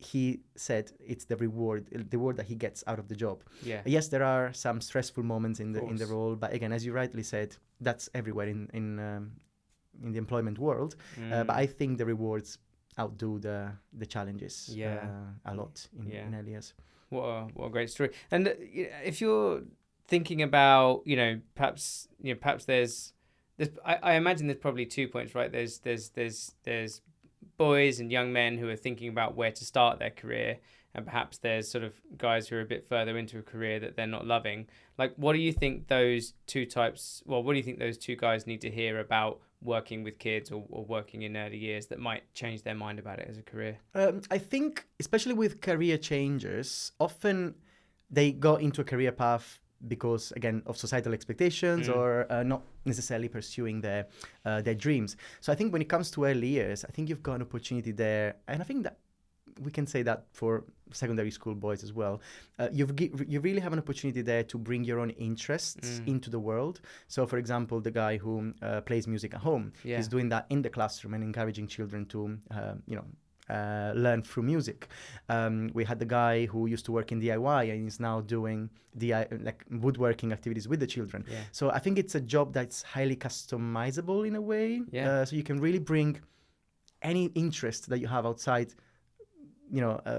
he said it's the reward that he gets out of the job. Yes, there are some stressful moments in the role, but again, as you rightly said, that's everywhere in the employment world. But I think the rewards outdo the challenges a lot in early years. What a great story. And if you're thinking about, perhaps there's I imagine there's probably 2 points, right? There's boys and young men who are thinking about where to start their career, and perhaps there's sort of guys who are a bit further into a career that they're not loving. Like, what do you think those two guys need to hear about working with kids or working in early years that might change their mind about it as a career? I think, especially with career changers, often they go into a career path because, again, of societal expectations or not necessarily pursuing their dreams. So I think when it comes to early years, I think you've got an opportunity there. And I think that we can say that for secondary school boys as well. You really have an opportunity there to bring your own interests into the world. So, for example, the guy who plays music at home, he's doing that in the classroom and encouraging children to, learn through music. We had the guy who used to work in DIY and is now doing woodworking activities with the children. Yeah. So I think it's a job that's highly customizable in a way. Yeah. So you can really bring any interest that you have outside,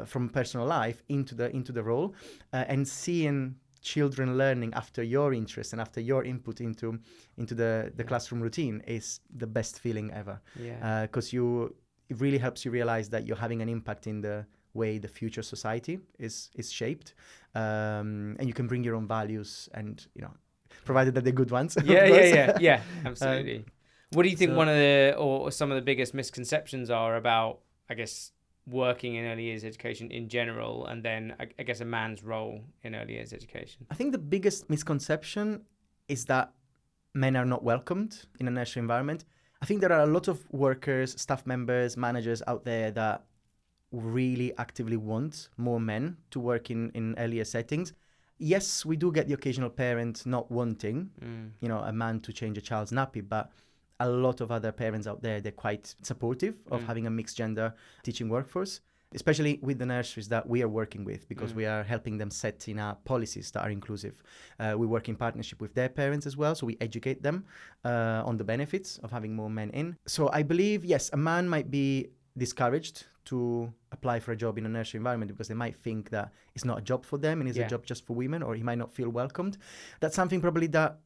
from personal life into the role, and seeing children learning after your interest and after your input into the classroom routine is the best feeling ever. Yeah. Because it really helps you realize that you're having an impact in the way the future society is shaped, and you can bring your own values, and provided that they're good ones. Yeah, absolutely. What do you think one of some of the biggest misconceptions are about, I guess, working in early years education in general, and then I guess a man's role in early years education? I think the biggest misconception is that men are not welcomed in a nursery environment. I think there are a lot of workers, staff members, managers out there that really actively want more men to work in earlier settings. Yes, we do get the occasional parent not wanting, a man to change a child's nappy, but a lot of other parents out there, they're quite supportive of having a mixed gender teaching workforce, especially with the nurseries that we are working with, because we are helping them set in policies that are inclusive. We work in partnership with their parents as well, so we educate them on the benefits of having more men in. So I believe, yes, a man might be discouraged to apply for a job in a nursery environment because they might think that it's not a job for them and it's a job just for women, or he might not feel welcomed. That's something probably that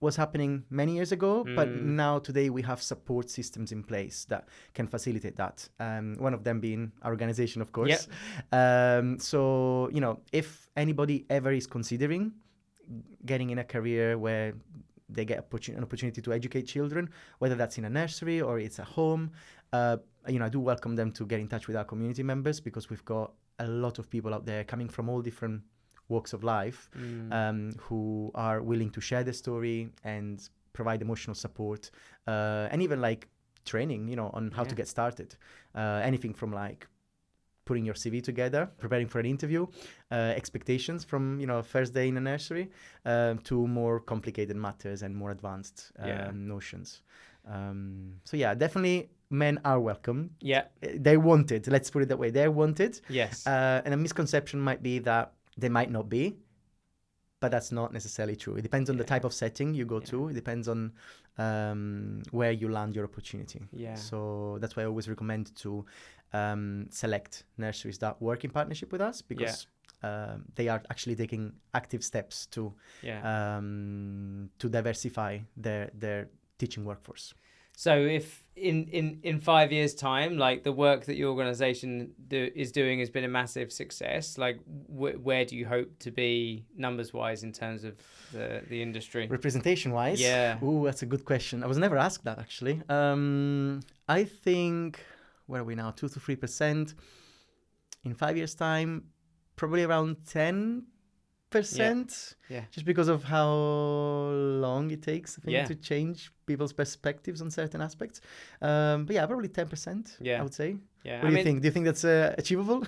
was happening many years ago, but now today we have support systems in place that can facilitate that. One of them being our organization, of course. Yep. So, if anybody ever is considering getting in a career where they get an opportunity to educate children, whether that's in a nursery or it's a home, I do welcome them to get in touch with our community members, because we've got a lot of people out there coming from all different walks of life, who are willing to share their story and provide emotional support, and even training, on how to get started. Anything from putting your CV together, preparing for an interview, expectations from first day in a nursery, to more complicated matters and more advanced notions. So definitely men are welcome. Yeah, they're wanted. Let's put it that way. They're wanted. Yes. And a misconception might be that they might not be, but that's not necessarily true. It depends on the type of setting you go to. It depends on where you land your opportunity. Yeah. So that's why I always recommend to select nurseries that work in partnership with us, because they are actually taking active steps to diversify their teaching workforce. So if in 5 years' time, the work that your organization is doing has been a massive success, where do you hope to be numbers-wise in terms of the industry? Representation-wise? Yeah. Ooh, that's a good question. I was never asked that, actually. I think, where are we now? 2 to 3%. In 5 years' time, probably around 10%. Yeah. Just because of how long it takes, I think, to change people's perspectives on certain aspects. But probably 10%. I would say. Yeah. What do you think? Do you think that's achievable?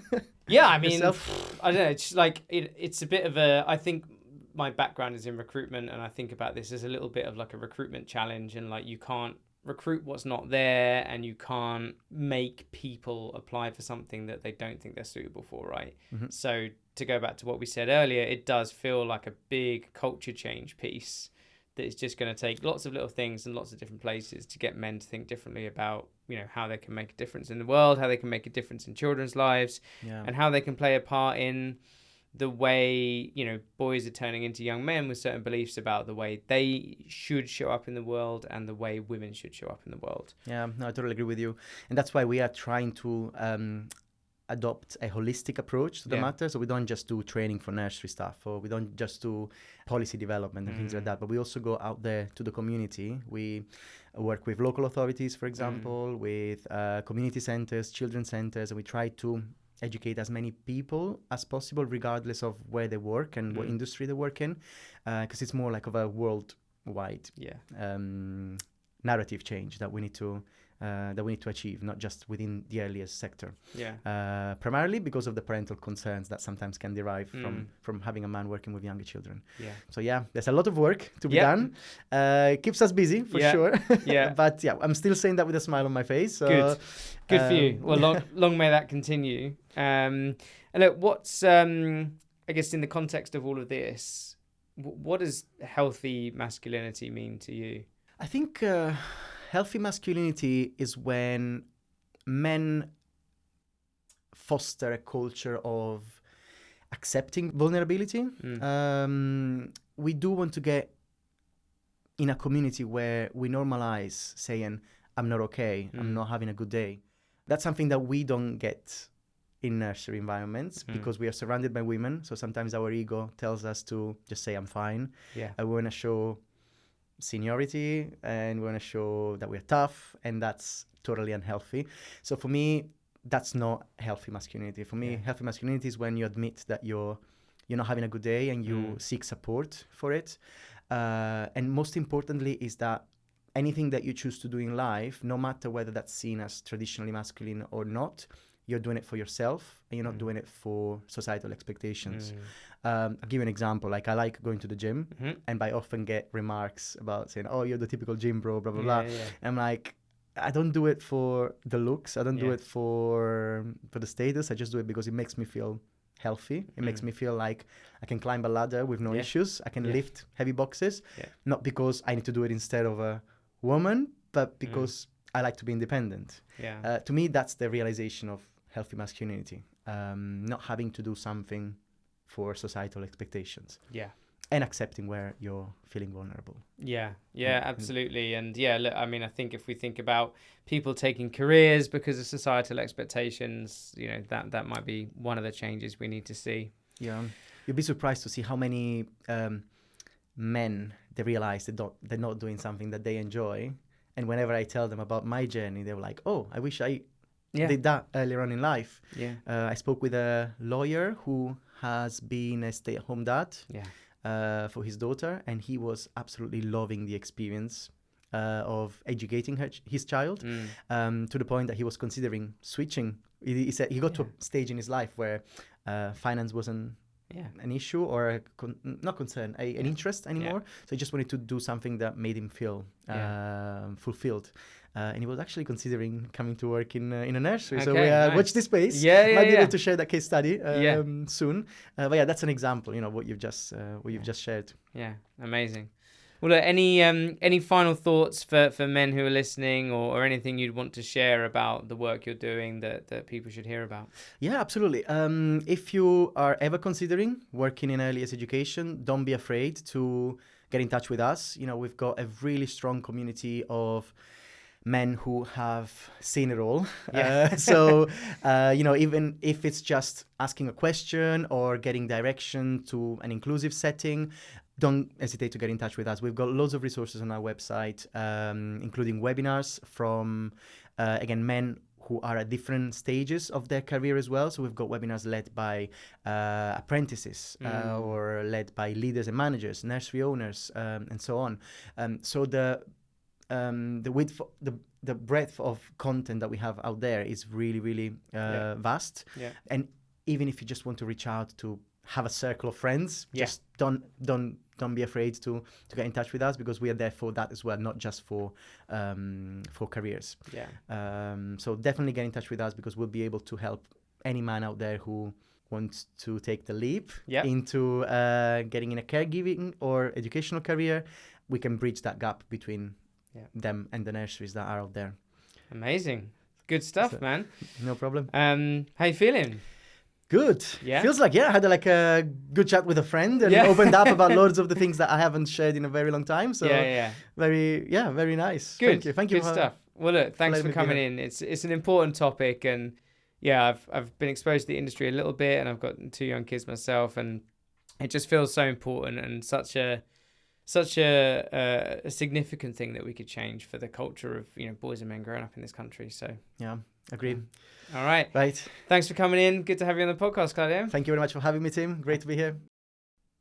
Yeah, I mean, I don't know. It's it's a bit of a. I think my background is in recruitment, and I think about this as a little bit of a recruitment challenge, and you can't recruit what's not there, and you can't make people apply for something that they don't think they're suitable for, right? Mm-hmm. So to go back to what we said earlier, it does feel like a big culture change piece that is just going to take lots of little things in lots of different places to get men to think differently about how they can make a difference in the world, how they can make a difference in children's lives, and how they can play a part in the way, boys are turning into young men with certain beliefs about the way they should show up in the world and the way women should show up in the world. Yeah, no, I totally agree with you. And that's why we are trying to adopt a holistic approach to the matter. So we don't just do training for nursery staff, or we don't just do policy development and things like that, but we also go out there to the community. We work with local authorities, for example, with community centers, children's centers, and we try to educate as many people as possible, regardless of where they work and what industry they work in, because it's more like of a worldwide narrative change that we need to achieve, not just within the earliest sector. Primarily because of the parental concerns that sometimes can derive from having a man working with younger children. So there's a lot of work to be done. Keeps us busy for sure. But I'm still saying that with a smile on my face. So, good for you. Well, long may that continue. And look, what's I guess in the context of all of this, what does healthy masculinity mean to you? I think healthy masculinity is when men foster a culture of accepting vulnerability. We do want to get in a community where we normalize saying, I'm not okay, I'm not having a good day. That's something that we don't get in nursery environments because we are surrounded by women. So sometimes our ego tells us to just say, I'm fine. I want to show seniority and we want to show that we're tough, and that's totally unhealthy. So for me, that's not healthy masculinity. For me, healthy masculinity is when you admit that you're not having a good day and you seek support for it. And most importantly is that anything that you choose to do in life, no matter whether that's seen as traditionally masculine or not, you're doing it for yourself and you're not doing it for societal expectations. I'll give you an example. Like, I like going to the gym and I often get remarks about saying, oh, you're the typical gym bro, blah, blah, blah. I'm like, I don't do it for the looks. I don't do it for the status. I just do it because it makes me feel healthy. It makes me feel like I can climb a ladder with no issues. I can lift heavy boxes, not because I need to do it instead of a woman, but because I like to be independent. To me, that's the realization of healthy masculinity. Not having to do something for societal expectations. And accepting where you're feeling vulnerable. Absolutely. And look, I mean, I think if we think about people taking careers because of societal expectations, that might be one of the changes we need to see. You'd be surprised to see how many men, they realize they're not doing something that they enjoy. And whenever I tell them about my journey, they're like, oh, I wish I did that earlier on in life. I spoke with a lawyer who has been a stay-at-home dad for his daughter, and he was absolutely loving the experience of educating his child to the point that he was considering switching. He said he got to a stage in his life where finance wasn't an issue or not concern, an interest anymore. So he just wanted to do something that made him feel fulfilled. And he was actually considering coming to work in a nursery. So we watch this space. Might be able to share that case study soon. But that's an example. What you've just shared. Amazing. Well, look, any final thoughts for men who are listening, or anything you'd want to share about the work you're doing that people should hear about? Yeah, absolutely. If you are ever considering working in early years education, don't be afraid to get in touch with us. We've got a really strong community of men who have seen it all. So, even if it's just asking a question or getting direction to an inclusive setting, don't hesitate to get in touch with us. We've got loads of resources on our website, including webinars from, again, men who are at different stages of their career as well. So we've got webinars led by apprentices or led by leaders and managers, nursery owners, and so on. So the width, the breadth of content that we have out there is really, really vast. And even if you just want to reach out to have a circle of friends, just don't be afraid to get in touch with us, because we are there for that as well, not just for careers. So definitely get in touch with us, because we'll be able to help any man out there who wants to take the leap into getting in a caregiving or educational career. We can bridge that gap between them and the nurseries that are out there. Amazing. Good stuff, man. No problem. How you feeling? Good. Yeah? Feels like, I had a good chat with a friend and opened up about loads of the things that I haven't shared in a very long time. So very nice. Good. Thank you. Good stuff. Well, look, thanks for coming in. It's an important topic, and I've been exposed to the industry a little bit, and I've got 2 young kids myself, and it just feels so important and such a significant thing that we could change for the culture of boys and men growing up in this country. So agreed. All right. Thanks for coming in. Good to have you on the podcast, Claudio. Thank you very much for having me, Tim. Great to be here.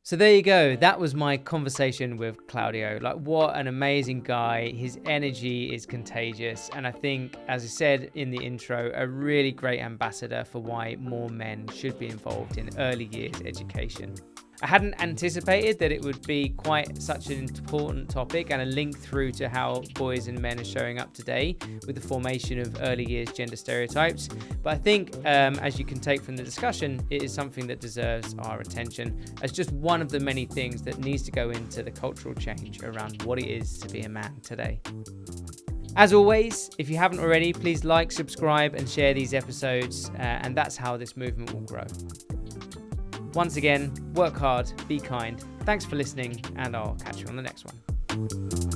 So there you go. That was my conversation with Claudio. Like, what an amazing guy. His energy is contagious. And I think, as I said in the intro, a really great ambassador for why more men should be involved in early years education. I hadn't anticipated that it would be quite such an important topic and a link through to how boys and men are showing up today with the formation of early years gender stereotypes. But I think, as you can take from the discussion, it is something that deserves our attention as just one of the many things that needs to go into the cultural change around what it is to be a man today. As always, if you haven't already, please like, subscribe, and share these episodes, and that's how this movement will grow. Once again, work hard, be kind. Thanks for listening, and I'll catch you on the next one.